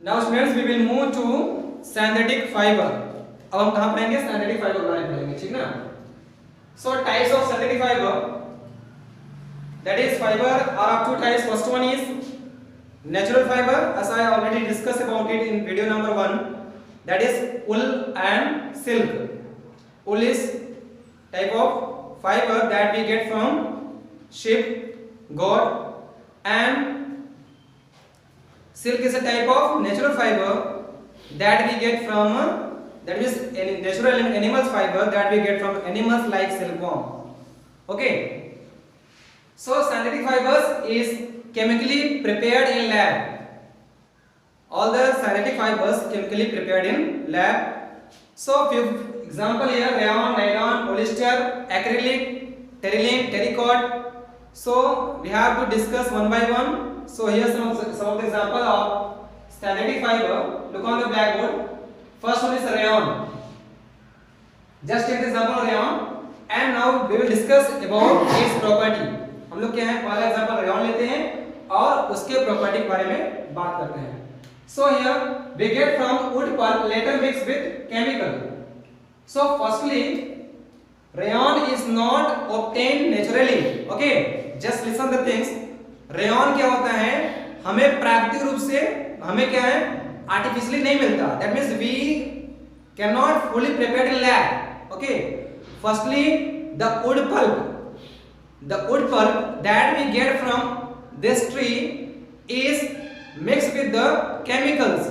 Now students we will move to synthetic fibre. अब हम कहां पढ़ेंगे? सिंथेटिक फाइबर के बारे में पढ़ेंगे, ठीक ना। सो types of synthetic fibre, that is fiber are of two types. First one is natural fiber, as I already discussed about it in video number 1, that is wool and silk. Wool is type of fiber that we get from sheep, goat, and silk is a type of natural fiber that we get from that means natural animals fiber that we get from animals like silkworm. Okay, so synthetic fibers is chemically prepared in lab. All the synthetic fibers chemically prepared in lab. So few example here: rayon, nylon, polyester, acrylic, terylene, terracotta. So we have to discuss one by one. So here some of the example of synthetic fiber. Look on the blackboard. First one is rayon. Just take the example of rayon, and now we will discuss about its property. हम लोग क्या है, पहला example rayon लेते हैं और उसके property के बारे में बात करते हैं. So here we get from wood pulp later mix with chemical. So firstly rayon is not obtained naturally. Okay, just listen the things. Rayon क्या होता है, हमें प्राकृतिक रूप से हमें क्या है, आर्टिफिशियली नहीं मिलता. That means we can not fully prepared in lab. Okay, firstly the wood pulp, the wood pulp that we get from this tree is mixed with the chemicals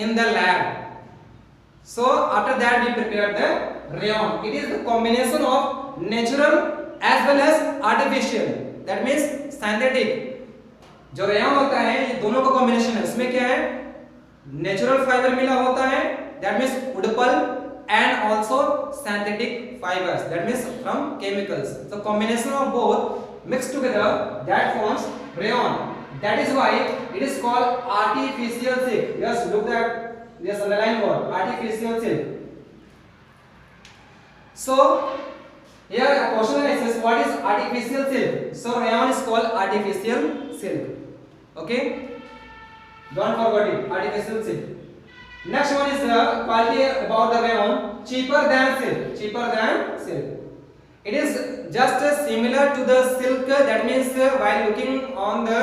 in the lab. So after that we prepare the rayon. It is the combination of natural as well as artificial, that means synthetic. जो rayon होता है ये दोनों का combination है. उसमें क्या है, natural fiber मिला होता है, that means wood pulp, and also synthetic fibers, that means from chemicals. So combination of both mixed together that forms rayon. That is why it is called artificial silk. Yes, look that, yes, underline word artificial silk. So here a question is, what is artificial silk? So rayon is called artificial silk. Okay, don't forget it, artificial silk. Next one is the quality about the rayon, cheaper than silk. Cheaper than silk. It is just similar to the silk. That means while looking on the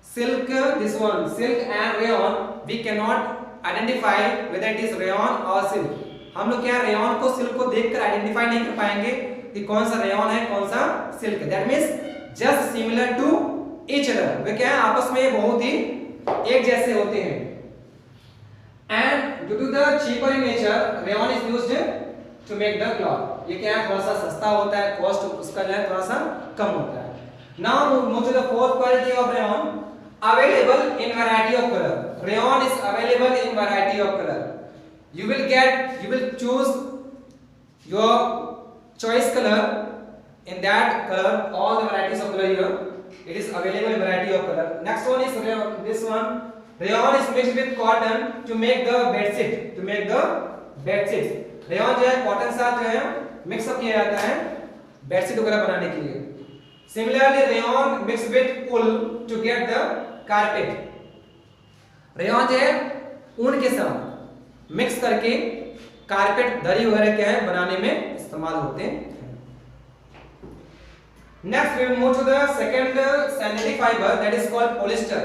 silk, this one silk and rayon, we cannot identify whether it is rayon or silk. हम लोग क्या rayon को silk को देखकर identify नहीं कर पाएंगे कि कौन सा rayon है कौन सा silk है. That means just similar to each other. वे क्या है, आपस में बहुत ही एक जैसे होते हैं. And due to the cheaper in nature, rayon is used to make the cloth. ये क्या है, थोड़ा सा सस्ता होता है, कॉस्ट उसका जो है थोड़ा सा कम होता है. Now move to the fourth quality of rayon, available in variety of color. Rayon is available in variety of color. You will choose your choice color. In that color, all the varieties of color here, it is available in variety of color. Next one is this one. Rayon is mixed with cotton to make the bedsheet. To make the bedsheets. Rayon जो है cotton साथ जो है mix up किया जाता है bedsheet वगैरह बनाने के लिए. Similarly, rayon mixed with wool to get the carpet. Rayon जो है ऊन के साथ मिक्स करके कारपेट दरी वगैरह क्या है बनाने में इस्तेमाल होते हैं. Next we will move to the second synthetic fiber, that is called polyester.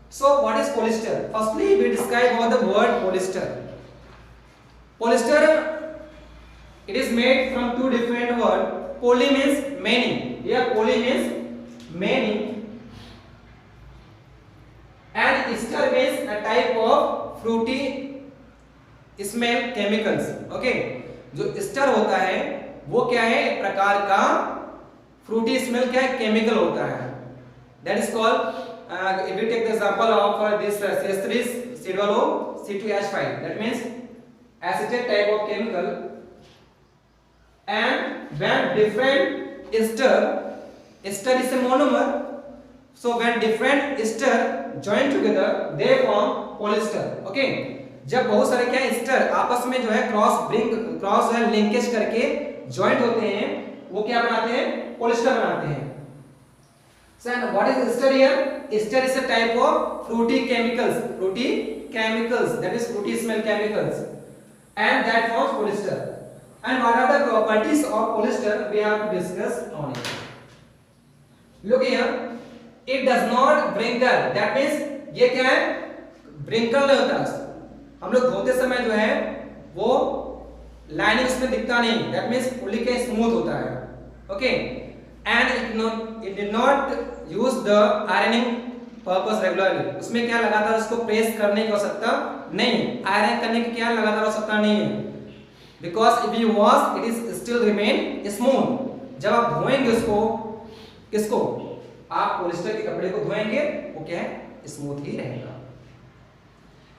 So what is polyester? Firstly we describe about the word polyester. Polyester, it is made from two different words. Poly means many. Here poly means many, and ester means a type of fruity smell chemicals. Okay, जो ester होता है वो क्या है, एक प्रकार का fruity smell क्या है, chemical होता है. That is called if we take the example of this CH3 C2H5, that means acetate type of chemical, and when different ester is a monomer, so when different ester join together they form polyester. Okay, जब बहुत सारे क्या ester आपस में जो है cross है linkage करके जॉइंट होते हैं वो क्या बनाते हैं, पोलिस्टर बनाते हैं. So and what is ester here? Ester is a type of fruity chemicals, that is fruity smell chemicals, and that forms polyester. And what are the properties of polyester? We have to discuss on it. Look here, it does not wrinkle, that means ये क्या है, wrinkle नहीं होता. हम लोग धोते समय जो है वो लाइनिंग उसमें दिखता नहीं, that means fully के स्मूथ होता है. Okay, and it did not use the ironing purpose regularly. उसमें क्या लगातार उसको प्रेस करने की आवश्यकता नहीं, आयरन करने की क्या लगातार आवश्यकता नहीं है. Because if you wash, it is still remain smooth. जब आप धोएंगे उसको, किसको, आप पॉलिस्टर के कपड़े को धोएंगे, वो क्या है, स्मूथ ही रहेगा.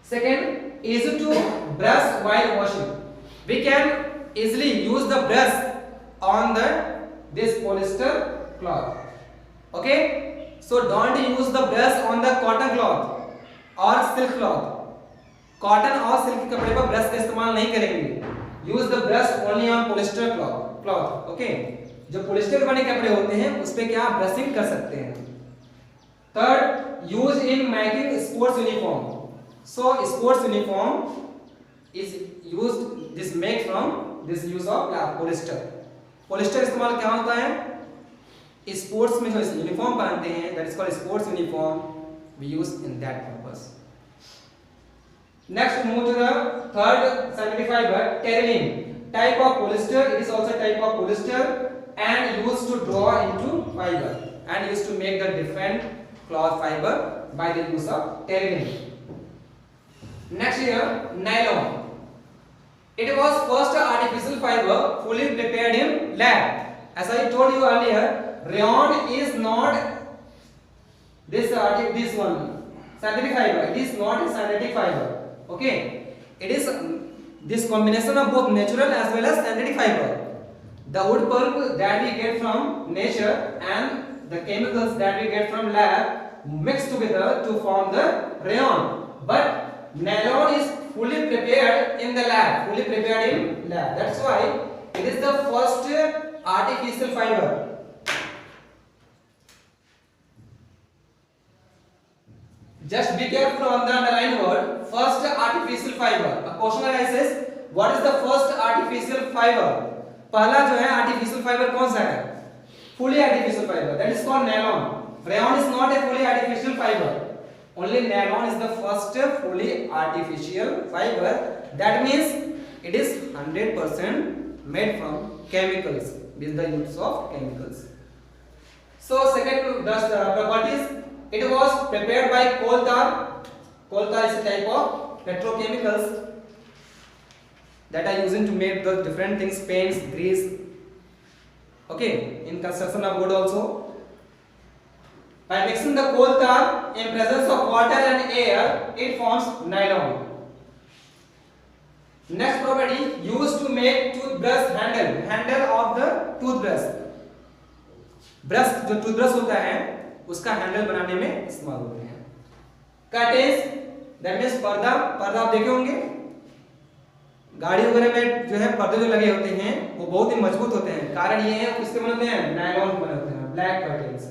Second, easy to brush while washing. We can easily use the brush on this polyester cloth. Okay, so don't use the brush on the cotton cloth or silk cloth. Cotton और silk के कपड़े पर brush का इस्तेमाल नहीं करेंगे. Use the brush only on polyester cloth. Okay, जो polyester बने कपड़े होते हैं उस पे क्या आप ब्रशिंग कर सकते हैं. Third, use in making sports uniform. So sports uniform is used, this make from this use of polyester. Polyester इस्तेमाल क्या होता है, स्पोर्ट्स में जो यूनिफॉर्म पहनते हैं, that is called sports uniform, we use in that purpose. Next, move to the third synthetic fiber, terylene. Type of polyester. It is also type of polyester and used to draw into fiber and used to make the different cloth fiber by the use of terylene. Next here, nylon. It was first artificial fiber fully prepared in lab. As I told you earlier, rayon is not this one synthetic fiber. It is not a synthetic fiber. Okay, it is this combination of both natural as well as synthetic fiber. The wood pulp that we get from nature and the chemicals that we get from lab mixed together to form the rayon. But nylon is fully prepared in the lab, That's why it is the first artificial fiber. Just be careful on the underlined word, first artificial fiber. A question arises, what is the first artificial fiber? पहला जो है artificial fiber कौन सा है? Fully artificial fiber. That is called nylon. Rayon is not a fully artificial fiber. Only nylon is the first fully artificial fiber. That means it is 100% made from chemicals, with the use of chemicals. So second, the properties. It was prepared by coal tar. Coal tar is a type of petrochemicals that are used to make the different things, paints, grease. Okay, in construction of wood also. By mixing the coal tar in presence of water and air, it forms nylon. Next property, used to make toothbrush handle of the toothbrush. Brush जो toothbrush होता है उसका handle बनाने में इस्तेमाल होते हैं. Curtains, that means पर्दा आप देखे होंगे गाड़ी वगैरह में जो है पर्दे जो लगे होते हैं वो बहुत ही मजबूत होते हैं. कारण ये है किसके बने होते हैं, नायलॉन के बने होते हैं. Black curtains.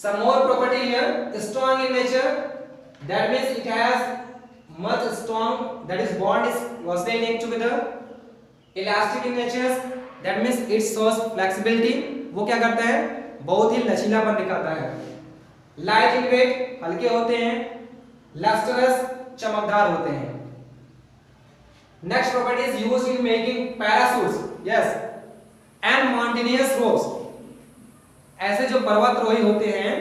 Some more property here, strong in nature, that means it has much strong, that is bond is closely linked together. Elastic in nature, that means it shows flexibility, वो क्या करता है, बहुत ही लचीलापन दिखाता है. लाइट इन वेट, हल्के होते हैं. लस्ट्रस, चमकदार होते हैं. Next property is used in making parachutes, yes, and mountainous ropes. ऐसे जो पर्वतारोही होते हैं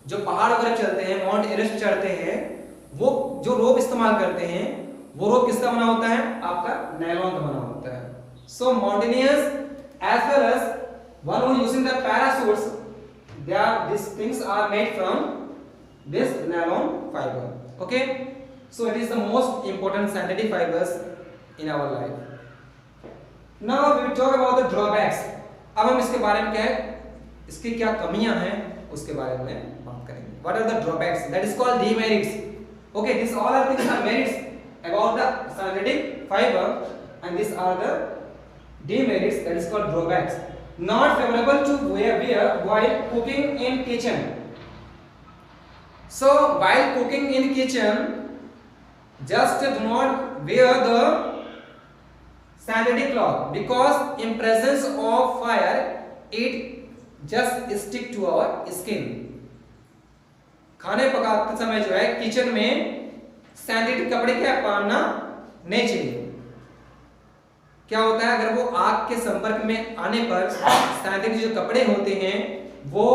जो पहाड़ वगैरह चलते हैं, माउंट एवरेस्ट चढ़ते हैं, वो जो रोप इस्तेमाल करते हैं वो रोप किसका बना होता है, आपका नायलॉन का बना होता है. So mountainous as well as one who using the parachutes, these things are made from this nylon fiber. Okay, so it is the most important synthetic fibers in our life. Now we will talk about the drawbacks. अब हम इसके बारे में क्या है, इसकी क्या कमियां हैं उसके बारे में बात करेंगे. What are the drawbacks? That is called demerits. Okay, these all are things are merits about the synthetic fiber, and these are the demerits, that is called drawbacks. not favorable to wear while cooking in kitchen. So while cooking in kitchen, just do not wear the synthetic cloth because in presence of fire it just stick to our skin. खाने पकाते समय जो है kitchen में synthetic कपड़े क्या पहनना नहीं चाहिए। क्या होता है, अगर वो आग के संपर्क में आने पर सिंथेटिक जो कपड़े होते हैं वो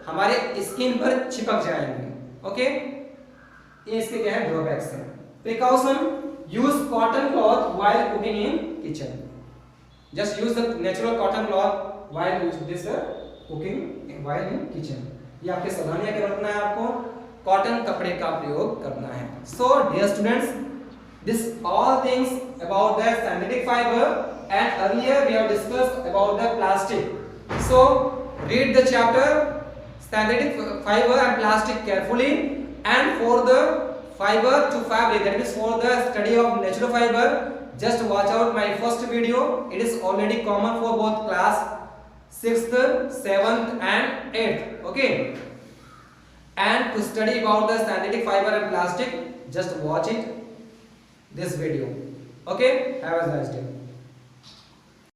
हमारे स्किन पर चिपक जाएंगे। ओके, ये इसके क्या है ड्रॉबैक्स हैं। Precaution, use cotton cloth while cooking in kitchen. Just use the natural cotton cloth while use this cooking while in kitchen. ये आपके सावधानियां क्या रखना है, आपको कॉटन कपड़े का प्रयोग करना है। So dear students, this all things about the synthetic fiber, and earlier we have discussed about the plastic. So read the chapter synthetic fiber and plastic carefully, and for the fiber to fabric, that is for the study of natural fiber, just watch out my first video. It is already common for both class 6th, 7th and 8th. Okay, and to study about the synthetic fiber and plastic, just watch it this video. Okay, have a nice day.